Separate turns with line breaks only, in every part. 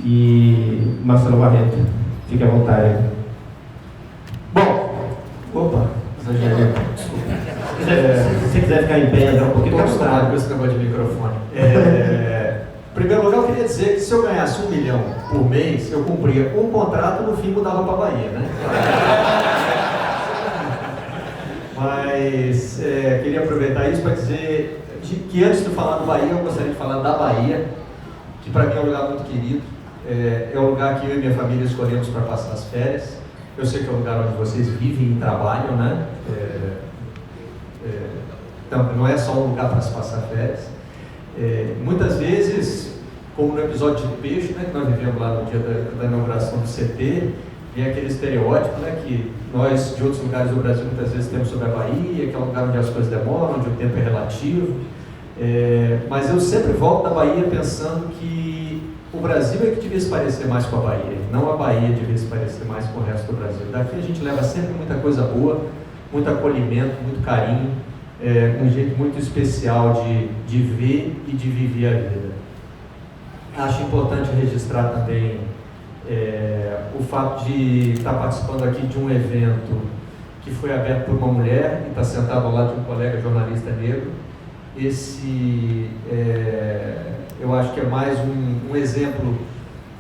e Marcelo Barreto. Fique à vontade.
Bom, opa, exagerei.
Se você quiser ficar em pé, andar um pouquinho mais tarde.
Com esse negócio de microfone. Em primeiro lugar, eu queria dizer que se eu ganhasse 1 milhão por mês, eu cumpria um contrato e no fim mudava para Bahia, né? Mas queria aproveitar isso para dizer que antes de falar do Bahia, eu gostaria de falar da Bahia, que para mim é um lugar muito querido. É um lugar que eu e minha família escolhemos para passar as férias. Eu sei que é um lugar onde vocês vivem e trabalham, né? Então, não é só um lugar para se passar férias. Muitas vezes, como no episódio de peixe, né, que nós vivemos lá no dia da inauguração do CT, tem aquele estereótipo, né, que nós de outros lugares do Brasil muitas vezes temos sobre a Bahia, que é um lugar onde as coisas demoram, onde o tempo é relativo. Mas eu sempre volto da Bahia pensando que o Brasil é que devia se parecer mais com a Bahia, não a Bahia devia se parecer mais com o resto do Brasil. Daqui a gente leva sempre muita coisa boa, muito acolhimento, muito carinho, um jeito muito especial de ver e de viver a vida. Acho importante registrar também o fato de estar participando aqui de um evento que foi aberto por uma mulher e está sentado ao lado de um colega jornalista negro. Eu acho que é mais um exemplo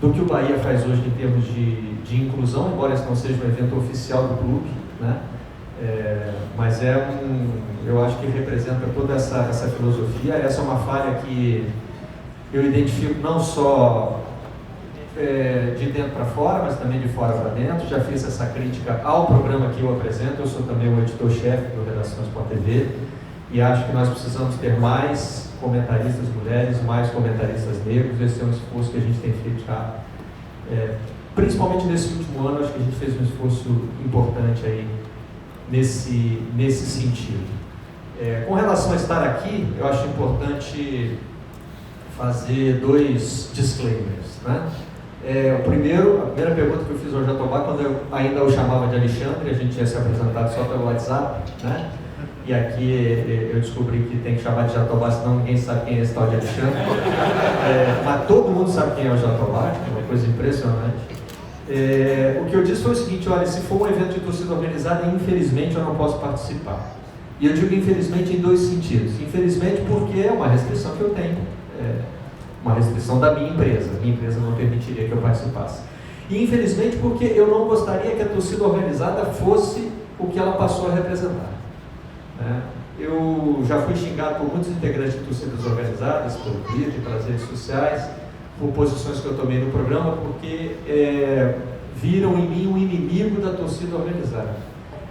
do que o Bahia faz hoje em termos de inclusão, embora esse não seja um evento oficial do clube, né? Mas eu acho que representa toda essa filosofia. Essa é uma falha que eu identifico não só de dentro para fora, mas também de fora para dentro. Já fiz essa crítica ao programa que eu apresento. Eu sou também o editor-chefe do Redação Sport TV e acho que nós precisamos ter mais comentaristas mulheres, mais comentaristas negros. Esse é um esforço que a gente tem feito já, principalmente nesse último ano. Acho que a gente fez um esforço importante aí nesse sentido. Com relação a estar aqui, eu acho importante fazer 2 disclaimers, né? A primeira pergunta que eu fiz ao Jatobá, quando eu ainda o chamava de Alexandre, a gente tinha se apresentado só pelo WhatsApp, né? E aqui eu descobri que tem que chamar de Jatobá, senão ninguém sabe quem é esse tal de Alexandre. Mas todo mundo sabe quem é o Jatobá, é uma coisa impressionante. O que eu disse foi o seguinte: olha, se for um evento de torcida organizada, infelizmente eu não posso participar. E eu digo infelizmente em 2 sentidos. Infelizmente porque é uma restrição que eu tenho, uma restrição da minha empresa não permitiria que eu participasse. E infelizmente porque eu não gostaria que a torcida organizada fosse o que ela passou a representar. Eu já fui xingado por muitos integrantes de torcidas organizadas, pelo Twitter, pelas redes sociais, por posições que eu tomei no programa, porque viram em mim um inimigo da torcida organizada.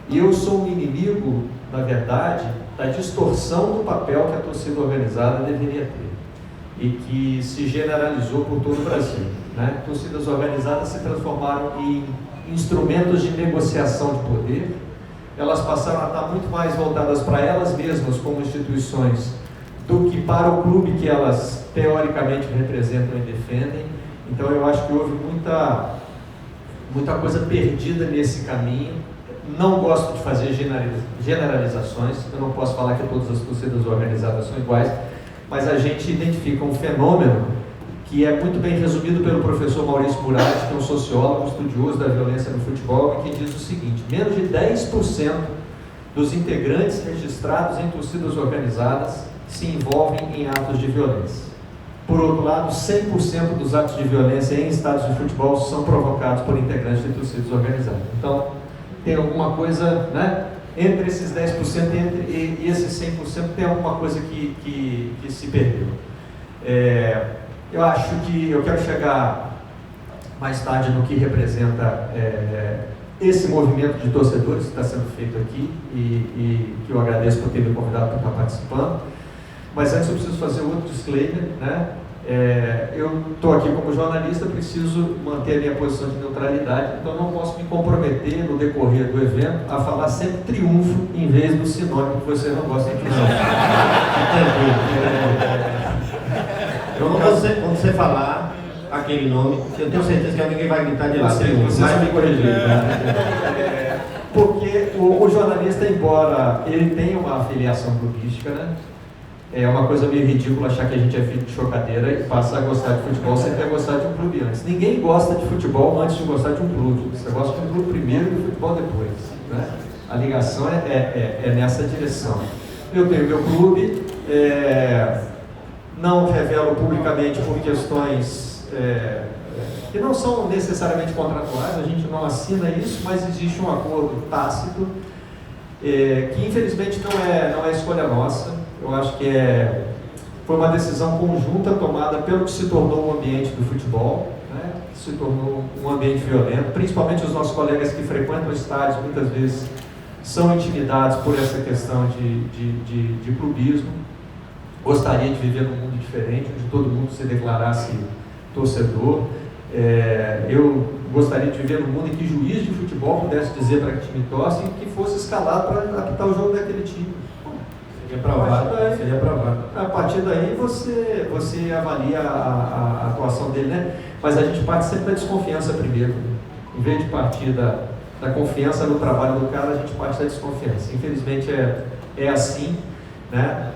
E eu sou um inimigo, na verdade, da distorção do papel que a torcida organizada deveria ter e que se generalizou por todo o Brasil, né? Torcidas organizadas se transformaram em instrumentos de negociação de poder. Elas passaram a estar muito mais voltadas para elas mesmas como instituições do que para o clube que elas teoricamente representam e defendem. Então eu acho que houve muita coisa perdida nesse caminho. Não gosto de fazer generalizações, eu não posso falar que todas as torcidas organizadas são iguais, mas a gente identifica um fenômeno que é muito bem resumido pelo professor Maurício Murad, que é um sociólogo, estudioso da violência no futebol, e que diz o seguinte: menos de 10% dos integrantes registrados em torcidas organizadas se envolvem em atos de violência. Por outro lado, 100% dos atos de violência em estádios de futebol são provocados por integrantes de torcidas organizadas. Então, tem alguma coisa, né? Entre esses 10% e esses 100% tem alguma coisa que se perdeu. Eu acho que eu quero chegar mais tarde no que representa esse movimento de torcedores que está sendo feito aqui e que eu agradeço por ter me convidado para estar participando. Mas antes eu preciso fazer outro disclaimer, né? Eu estou aqui como jornalista, preciso manter a minha posição de neutralidade, então não posso me comprometer no decorrer do evento a falar sempre triunfo em vez do sinônimo que você não gosta de
Quando você falar aquele nome, eu tenho certeza que ninguém vai gritar de lá.
Você vai me corrigir. Porque o jornalista, embora ele tenha uma afiliação clubística, né? É uma coisa meio ridícula achar que a gente é filho de chocadeira e passa a gostar de futebol sem ter gostado de um clube antes. Ninguém gosta de futebol antes de gostar de um clube. Você gosta de um clube primeiro e do futebol depois, né? A ligação é nessa direção. Eu tenho meu clube, não revelo publicamente por questões que não são necessariamente contratuais, a gente não assina isso, mas existe um acordo tácito, que infelizmente não é escolha nossa. Eu acho que foi uma decisão conjunta tomada pelo que se tornou o ambiente do futebol, né? Se tornou um ambiente violento, principalmente os nossos colegas que frequentam estádios, muitas vezes são intimidados por essa questão de clubismo. Gostaria de viver num mundo diferente, onde todo mundo se declarasse torcedor. Eu gostaria de viver num mundo em que juiz de futebol pudesse dizer para que time torce e que fosse escalado para apitar o jogo daquele time.
Seria aprovado.
A partir daí você avalia a atuação dele, né? Mas a gente parte sempre da desconfiança primeiro. Em vez de partir da confiança no trabalho do cara, a gente parte da desconfiança. Infelizmente é assim, né?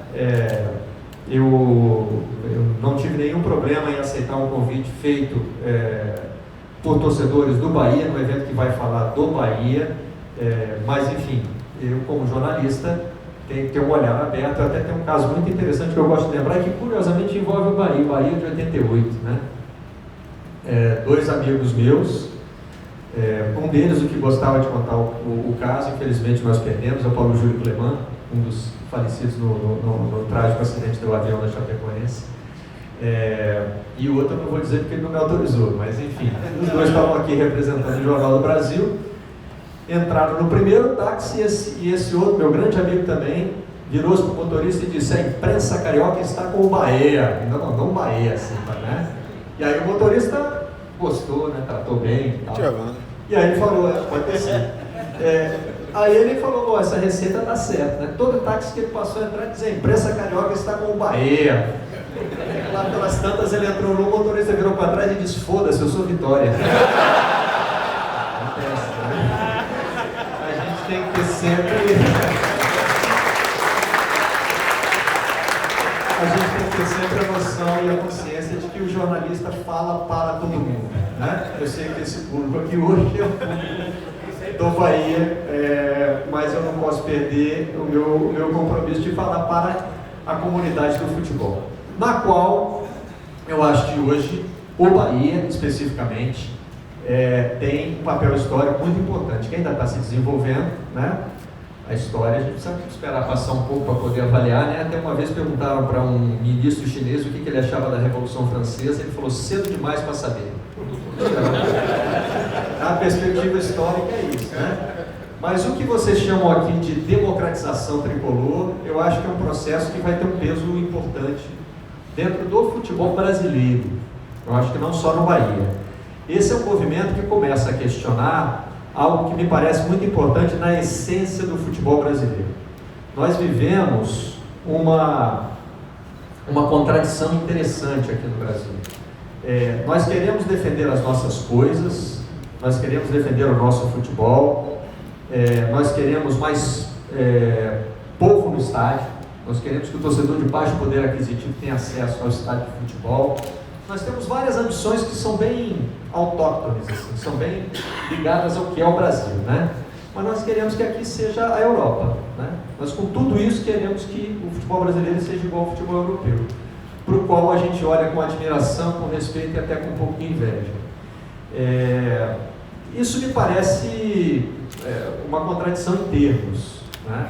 Eu não tive nenhum problema em aceitar um convite feito por torcedores do Bahia, no evento que vai falar do Bahia, mas enfim, eu como jornalista tem que ter um olhar aberto. Até tem um caso muito interessante que eu gosto de lembrar, que curiosamente envolve o Bahia de 88, né? Dois amigos meus, um deles o que gostava de contar o caso, infelizmente nós perdemos, é o Paulo Júlio Cleman, um dos falecidos no trágico acidente do avião da Chapecoense, e o outro eu não vou dizer porque ele não me autorizou, mas enfim, os dois estavam aqui representando o Jornal do Brasil. Entraram no primeiro táxi e esse outro, meu grande amigo também, virou-se para o motorista e disse: a imprensa carioca está com o Bahia. Não Bahia, assim, né? E aí o motorista gostou, né? Tratou bem e tal. E aí ele falou: pode ser. Aí ele falou: essa receita está certa, né? Todo táxi que ele passou a entrar dizia: a imprensa carioca está com o Bahia. Lá pelas tantas ele entrou no, o motorista virou para trás e disse: foda-se, eu sou Vitória. Tem que ter sempre. A gente tem que ter sempre a noção e a consciência de que o jornalista fala para todo mundo, né? Eu sei que esse público aqui hoje é o público do Bahia, mas eu não posso perder o meu compromisso de falar para a comunidade do futebol, na qual eu acho que hoje o Bahia, especificamente, tem um papel histórico muito importante, que ainda está se desenvolvendo, né? A história, a gente precisa esperar passar um pouco para poder avaliar, né? Até uma vez perguntaram para um ministro chinês o que ele achava da Revolução Francesa, ele falou: cedo demais para saber. A perspectiva histórica é isso, né? Mas o que vocês chamam aqui de democratização tricolor, eu acho que é um processo que vai ter um peso importante dentro do futebol brasileiro. Eu acho que não só no Bahia. Esse é um movimento que começa a questionar algo que me parece muito importante na essência do futebol brasileiro. Nós vivemos uma contradição interessante aqui no Brasil. Nós queremos defender as nossas coisas, nós queremos defender o nosso futebol, nós queremos mais povo no estádio, nós queremos que o torcedor de baixo poder aquisitivo tenha acesso ao estádio de futebol. Nós temos várias ambições que são bem autóctones, assim, são bem ligadas ao que é o Brasil, né? Mas nós queremos que aqui seja a Europa, né? Nós com tudo isso queremos que o futebol brasileiro seja igual ao futebol europeu, para o qual a gente olha com admiração, com respeito e até com um pouco de inveja. Isso me parece uma contradição em termos, né?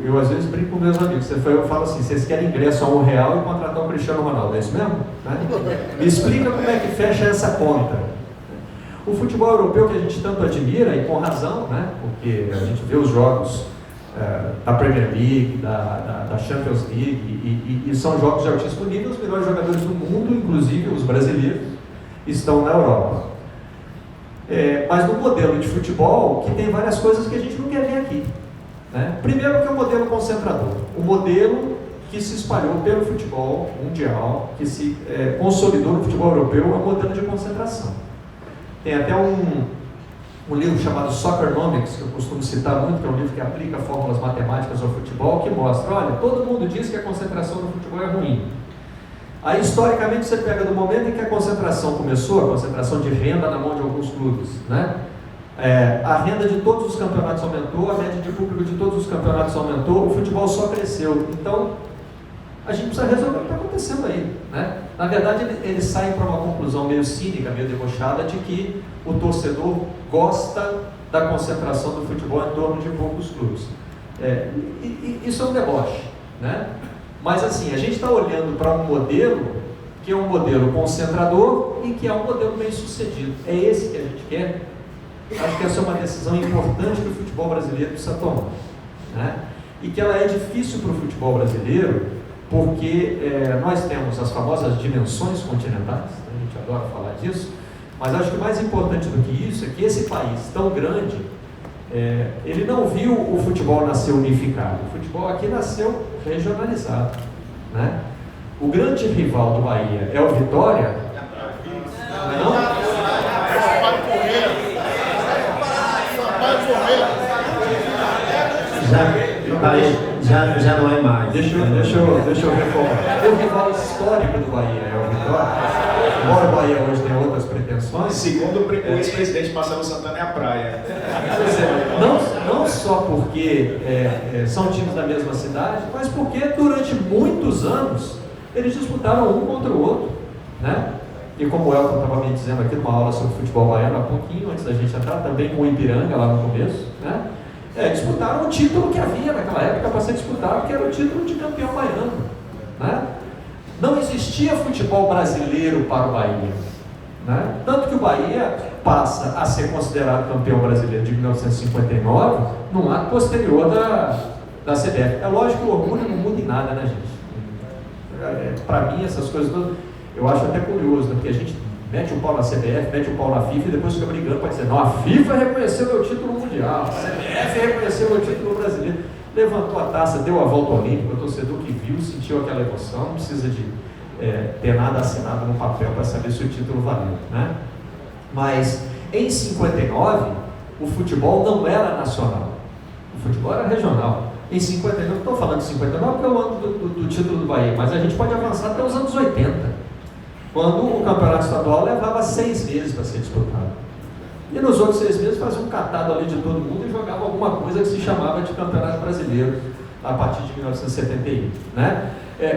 Eu às vezes brinco com meus amigos, eu falo assim: vocês querem ingresso a R$1 e contratar o Cristiano Ronaldo, é isso mesmo? Né? Me explica como é que fecha essa conta. O futebol europeu que a gente tanto admira, e com razão, né? Porque a gente vê os jogos da Premier League, da Champions League, e são jogos de altíssimo nível. Os melhores jogadores do mundo, inclusive os brasileiros, estão na Europa. Mas no modelo de futebol, que tem várias coisas que a gente não quer ver aqui. Né? Primeiro que é o modelo concentrador, o modelo que se espalhou pelo futebol mundial, que se consolidou no futebol europeu, é o modelo de concentração. Tem até um livro chamado Soccernomics, que eu costumo citar muito, que é um livro que aplica fórmulas matemáticas ao futebol, que mostra, olha, todo mundo diz que a concentração no futebol é ruim. Aí, historicamente, você pega do momento em que a concentração começou, a concentração de renda na mão de alguns clubes, né? A renda de todos os campeonatos aumentou, a média de público de todos os campeonatos aumentou, o futebol só cresceu. Então, a gente precisa resolver o que está acontecendo aí, né? Na verdade, eles saem para uma conclusão meio cínica, meio debochada, de que o torcedor gosta da concentração do futebol em torno de poucos clubes. Isso é um deboche, né? Mas assim, a gente está olhando para um modelo que é um modelo concentrador e que é um modelo bem sucedido. É esse que a gente quer? Acho que essa é uma decisão importante que o futebol brasileiro precisa tomar, né? E que ela é difícil para o futebol brasileiro, porque nós temos as famosas dimensões continentais, a gente adora falar disso, mas acho que mais importante do que isso é que esse país tão grande, ele não viu o futebol nascer unificado. O futebol aqui nasceu regionalizado, né? O grande rival do Bahia é o Vitória? Não?
Já não é mais.
Deixa eu reformar. O rival histórico do Bahia é o Vitória. Embora o Bahia hoje tenha outras pretensões.
Segundo o ex-presidente Marcelo Santana, é a praia.
Não só porque são times da mesma cidade, mas porque durante muitos anos eles disputaram um contra o outro, né? E como o Elton estava me dizendo aqui numa aula sobre futebol baiano há pouquinho, antes da gente entrar, também com o Ipiranga lá no começo, né? Disputaram o título que havia naquela época para ser disputado, que era o título de campeão baiano, né? Não existia futebol brasileiro para o Bahia, né? Tanto que o Bahia passa a ser considerado campeão brasileiro de 1959 num ato posterior da CBF. É lógico que o orgulho não muda em nada, né, gente? Para mim, essas coisas todas, eu acho até curioso, né? Porque a gente mete o pau na CBF, mete o pau na FIFA e depois fica brigando para dizer, não, a FIFA reconheceu meu título mundial, a CBF reconheceu meu título brasileiro, levantou a taça, deu a volta olímpica, o torcedor que viu, sentiu aquela emoção, não precisa de ter nada assinado no papel para saber se o título valeu, né? Mas em 59, o futebol não era nacional, o futebol era regional. Em 59, não estou falando de 59 porque é o ano do título do Bahia, mas a gente pode avançar até os anos 80, quando o campeonato estadual levava 6 meses para ser disputado. E nos outros 6 meses fazia um catado ali de todo mundo e jogava alguma coisa que se chamava de Campeonato Brasileiro a partir de 1971, né?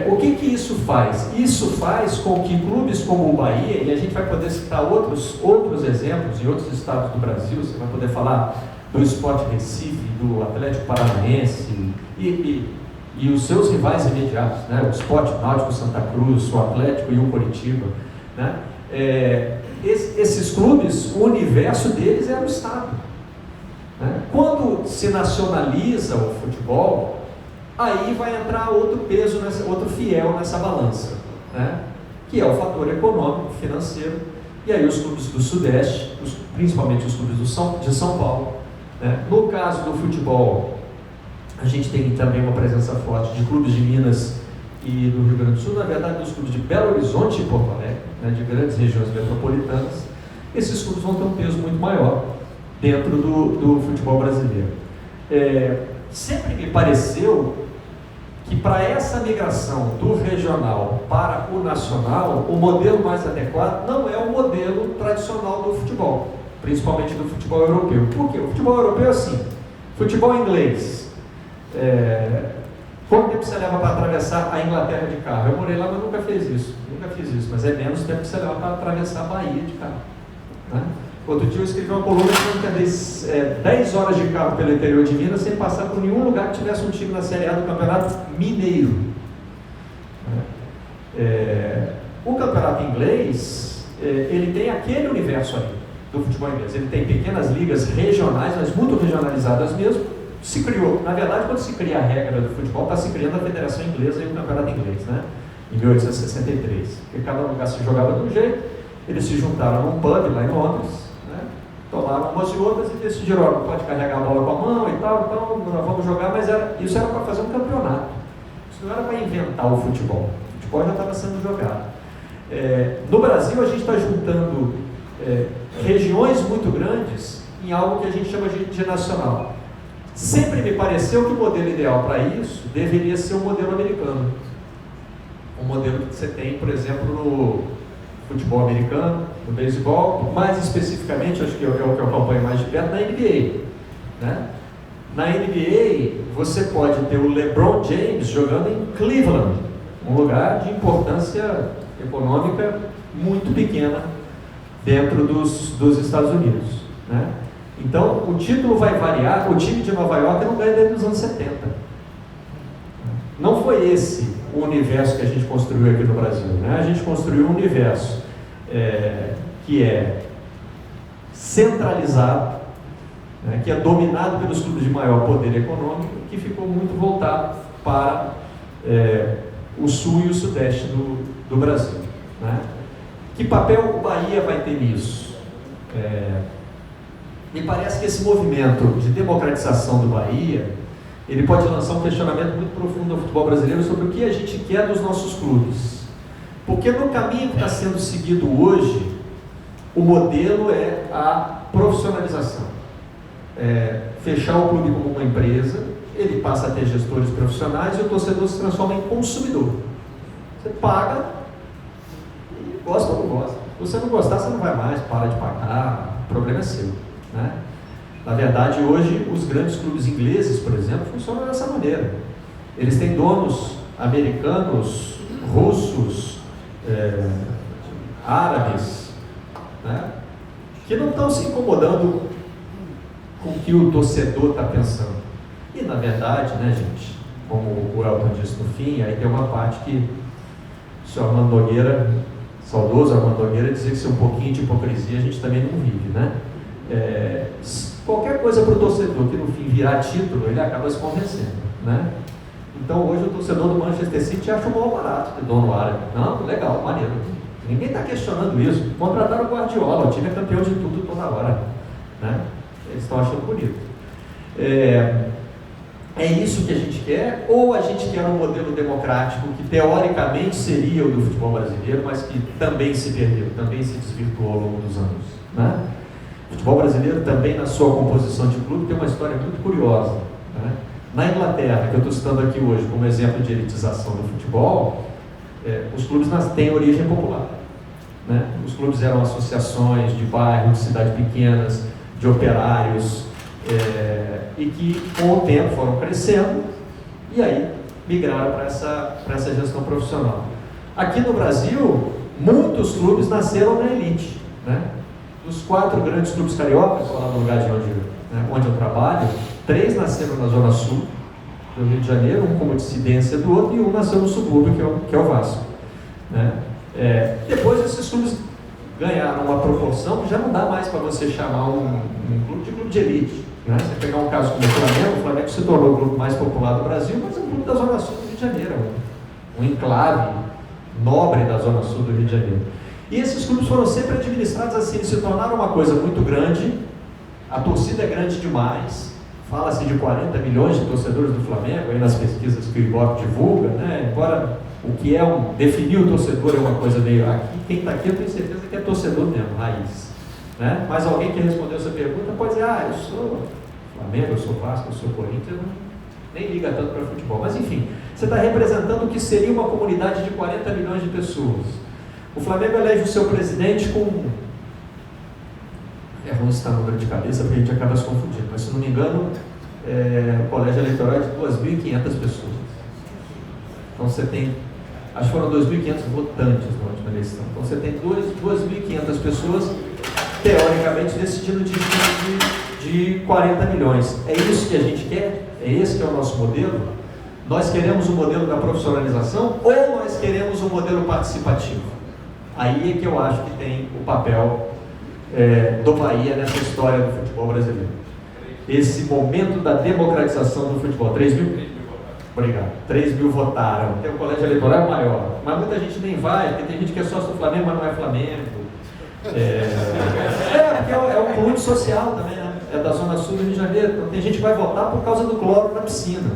O que isso faz? Isso faz com que clubes como o Bahia, e a gente vai poder citar outros exemplos em outros estados do Brasil, você vai poder falar do Sport Recife, do Atlético Paranaense e os seus rivais imediatos, né? O Sport Náutico Santa Cruz, o Atlético e o Coritiba, né? Esses clubes, o universo deles é o Estado, né? Quando se nacionaliza o futebol, aí vai entrar outro peso, outro fiel nessa balança, né? Que é o fator econômico, financeiro, e aí os clubes do Sudeste, principalmente os clubes de São Paulo, né? No caso do futebol, a gente tem também uma presença forte de clubes de Minas e do Rio Grande do Sul, na verdade dos clubes de Belo Horizonte e Porto Alegre, né? De grandes regiões metropolitanas. Esses clubes vão ter um peso muito maior dentro do futebol brasileiro. Sempre me pareceu que para essa migração do regional para o nacional, o modelo mais adequado não é o modelo tradicional do futebol, principalmente do futebol europeu. Por quê? O futebol europeu é assim, futebol inglês, quanto tempo você leva para atravessar a Inglaterra de carro? Eu morei lá, mas nunca fiz isso, mas é menos tempo que você leva para atravessar a Bahia de carro, né? Outro dia eu escrevi uma coluna que eu andei 10 horas de carro pelo interior de Minas sem passar por nenhum lugar que tivesse um time na Série A do Campeonato Mineiro. O campeonato inglês, ele tem aquele universo aí do futebol inglês. Ele tem pequenas ligas regionais, mas muito regionalizadas mesmo. Se criou, na verdade, quando se cria a regra do futebol, está se criando a Federação Inglesa e o Campeonato Inglês, né? Em 1863. Porque cada lugar se jogava de um jeito, eles se juntaram num pub lá em Londres, tomaram umas e outras e decidiram, não pode carregar a bola com a mão e tal, então nós vamos jogar, mas isso era para fazer um campeonato, isso não era para inventar o futebol já estava sendo jogado. No Brasil a gente está juntando regiões muito grandes em algo que a gente chama de nacional. Sempre me pareceu que o modelo ideal para isso deveria ser o modelo americano. Um modelo que você tem, por exemplo, no futebol americano, no beisebol, mais especificamente, acho que é o que eu acompanho mais de perto, na NBA. Né? Na NBA, você pode ter o LeBron James jogando em Cleveland, um lugar de importância econômica muito pequena dentro dos Estados Unidos. Né? Então, o título vai variar. O time de Nova York não ganha desde os anos 70. Não foi esse o universo que a gente construiu aqui no Brasil. Né? A gente construiu um universo que é centralizado, né? Que é dominado pelos clubes de maior poder econômico, que ficou muito voltado para o sul e o sudeste do Brasil. Né? Que papel o Bahia vai ter nisso? Me parece que esse movimento de democratização do Bahia, ele pode lançar um questionamento muito profundo no futebol brasileiro sobre o que a gente quer dos nossos clubes. Porque no caminho que está sendo seguido hoje, o modelo é a profissionalização. Fechar o clube como uma empresa, ele passa a ter gestores profissionais e o torcedor se transforma em consumidor. Você paga e gosta ou não gosta. Se você não gostar, você não vai mais, para de pagar, o problema é seu. Né? Na verdade, hoje, os grandes clubes ingleses, por exemplo, funcionam dessa maneira. Eles têm donos americanos, russos, árabes, né? Que não estão se incomodando com o que o torcedor está pensando. E, na verdade, né, gente, como o Elton disse no fim, aí tem uma parte que o senhor Armando Nogueira, saudoso Armando Nogueira, dizia que se um pouquinho de hipocrisia a gente também não vive, né? Qualquer coisa para o torcedor que no fim virar título, ele acaba se convencendo, né? Então hoje o torcedor do Manchester City acha o maior barato ter dono árabe. Não, legal, maneiro. Ninguém está questionando isso. Contrataram o Guardiola, o time é campeão de tudo toda hora, né? Eles estão achando bonito. É isso que a gente quer? Ou a gente quer um modelo democrático que teoricamente seria o do futebol brasileiro, mas que também se perdeu, também se desvirtuou ao longo dos anos, né? O futebol brasileiro também, na sua composição de clube, tem uma história muito curiosa. Né? Na Inglaterra, que eu estou citando aqui hoje como exemplo de elitização do futebol, os clubes têm origem popular. Né? Os clubes eram associações de bairros, de cidades pequenas, de operários, e que com o tempo foram crescendo e aí migraram para essa gestão profissional. Aqui no Brasil, muitos clubes nasceram na elite. Né? Dos 4 grandes clubes cariocas, lá no lugar de onde eu trabalho, 3 nasceram na Zona Sul do Rio de Janeiro, um como dissidência do outro, e um nasceu no subúrbio, que é o Vasco. Né? Depois esses clubes ganharam uma proporção que já não dá mais para você chamar um clube de elite. Né? Você pegar um caso como o Flamengo se tornou o clube mais popular do Brasil, mas é um clube da Zona Sul do Rio de Janeiro, um enclave nobre da Zona Sul do Rio de Janeiro. E esses clubes foram sempre administrados assim, eles se tornaram uma coisa muito grande, a torcida é grande demais, fala-se de 40 milhões de torcedores do Flamengo, aí nas pesquisas que o Ibope divulga, né? Embora o que definir o torcedor é uma coisa meio aqui, quem está aqui eu tenho certeza que é torcedor mesmo, raiz. Né? Mas alguém que respondeu essa pergunta pode dizer, eu sou Flamengo, eu sou Vasco, eu sou Corinthians, nem liga tanto para futebol. Mas enfim, você está representando o que seria uma comunidade de 40 milhões de pessoas. O Flamengo elege o seu presidente com... É ruim citar número de cabeça porque a gente acaba se confundindo, mas se não me engano, o colégio eleitoral é de 2.500 pessoas. Então você tem, acho que foram 2.500 votantes na última eleição. Então você tem 2.500 pessoas, teoricamente, decidindo de 40 milhões. É isso que a gente quer? É esse que é o nosso modelo? Nós queremos o modelo da profissionalização ou nós queremos o modelo participativo? Aí é que eu acho que tem o papel do Bahia nessa história do futebol brasileiro. Esse momento da democratização do futebol. 3 mil? Obrigado. 3 mil votaram. Tem um colégio eleitoral maior. Mas muita gente nem vai, porque tem gente que é sócio do Flamengo, mas não é Flamengo. Porque é um clube social também, né? É da Zona Sul do Rio de Janeiro. Então tem gente que vai votar por causa do cloro na piscina.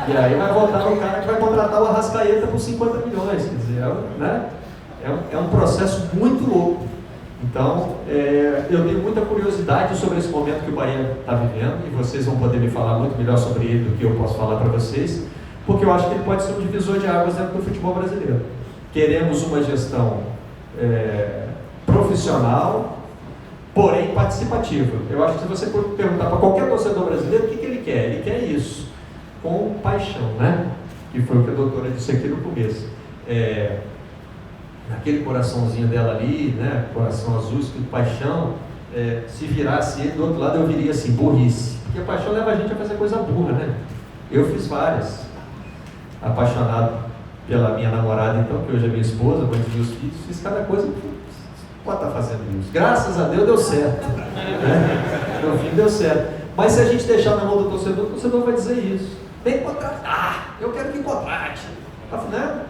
E aí vai votar no cara que vai contratar o Arrascaeta por 50 milhões. Quer dizer, né? É um processo muito louco. Então, eu tenho muita curiosidade sobre esse momento que o Bahia está vivendo, e vocês vão poder me falar muito melhor sobre ele do que eu posso falar para vocês, porque eu acho que ele pode ser um divisor de águas dentro do futebol brasileiro. Queremos uma gestão profissional, porém participativa. Eu acho que se você perguntar para qualquer torcedor brasileiro o que ele quer, ele quer isso, com paixão, né? Que foi o que a doutora disse aqui no começo. Naquele coraçãozinho dela ali, né? Coração azul, escrito paixão, se virasse ele do outro lado, eu viria assim, burrice. Porque a paixão leva a gente a fazer coisa burra, né? Eu fiz várias. Apaixonado pela minha namorada, então, que hoje é minha esposa, mãe de meus filhos, fiz cada coisa que pode estar fazendo isso. Graças a Deus deu certo. Né? No fim deu certo. Mas se a gente deixar na mão do torcedor, o torcedor vai dizer isso. Tem que contratar, eu quero que contrate. Né?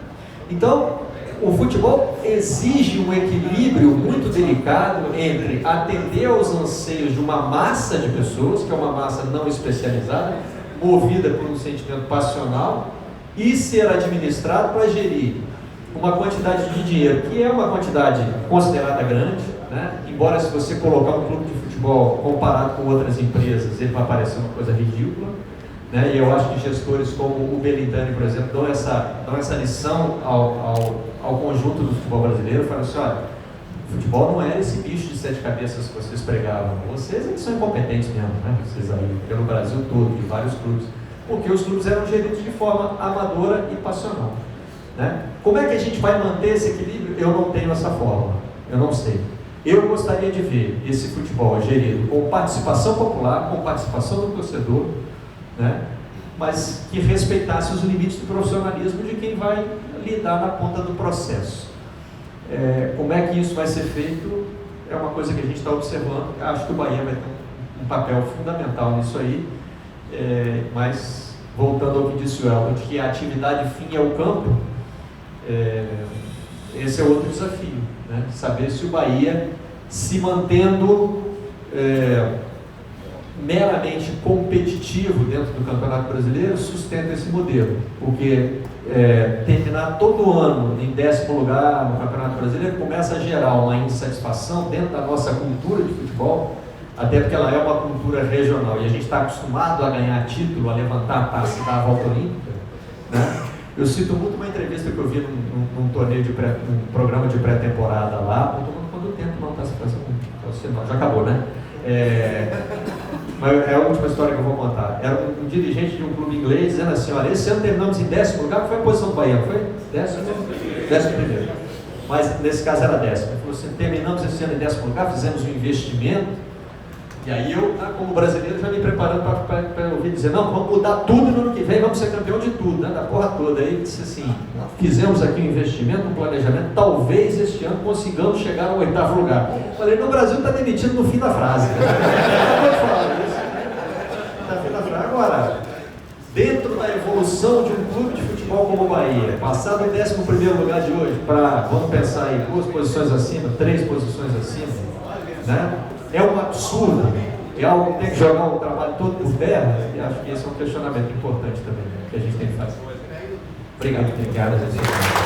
Então, o futebol exige um equilíbrio muito delicado entre atender aos anseios de uma massa de pessoas, que é uma massa não especializada, movida por um sentimento passional, e ser administrado para gerir uma quantidade de dinheiro, que é uma quantidade considerada grande, né? Embora se você colocar um clube de futebol comparado com outras empresas, ele vai parecer uma coisa ridícula, né? E eu acho que gestores como o Belintani, por exemplo, dão essa lição ao conjunto do futebol brasileiro, falam assim, olha, futebol não é esse bicho de 7 cabeças que vocês pregavam, vocês é que são incompetentes mesmo, né? Vocês aí, pelo Brasil todo, de vários clubes, porque os clubes eram geridos de forma amadora e passional, né? Como é que a gente vai manter esse equilíbrio? Eu não tenho essa fórmula, eu não sei. Eu gostaria de ver esse futebol gerido com participação popular, com participação do torcedor, né? Mas que respeitasse os limites do profissionalismo de quem vai lidar na ponta do processo. Como é que isso vai ser feito? É uma coisa que a gente está observando. Acho que o Bahia vai ter um papel fundamental nisso aí. Mas, voltando ao que disse o Elton, de que a atividade fim é o campo, esse é outro desafio, né? Saber se o Bahia, se mantendo meramente competitivo dentro do Campeonato Brasileiro, sustenta esse modelo, porque terminar todo ano em 10º lugar no Campeonato Brasileiro começa a gerar uma insatisfação dentro da nossa cultura de futebol, até porque ela é uma cultura regional e a gente está acostumado a ganhar título, a levantar a taça e dar a volta olímpica, né? Eu cito muito uma entrevista que eu vi num torneio num programa de pré-temporada lá. Não estou falando quanto tempo não está se fazendo, já acabou, né? Mas é a última história que eu vou contar. Era um dirigente de um clube inglês dizendo assim, olha, esse ano terminamos em 10º lugar, que foi a posição do Bahia, foi? 11º. Mas nesse caso era 10º. Ele falou assim, terminamos esse ano em 10º lugar, fizemos um investimento. E aí eu, como brasileiro, já me preparando para ouvir dizer, não, vamos mudar tudo no ano que vem, vamos ser campeão de tudo, né, da porra toda. Aí ele disse assim, fizemos aqui um investimento, um planejamento, talvez este ano consigamos chegar ao 8º lugar. Eu falei, no Brasil está demitido no fim da frase. Acabou de falar isso. Está no fim da frase. Agora, dentro da evolução de um clube de futebol como o Bahia, passar do 11º lugar de hoje para, vamos pensar aí, 2 posições acima, 3 posições acima, né? É um absurdo, é algo que tem que jogar o trabalho todo por terra, e acho que esse é um questionamento importante também, que a gente tem que fazer. Obrigado.
Obrigado.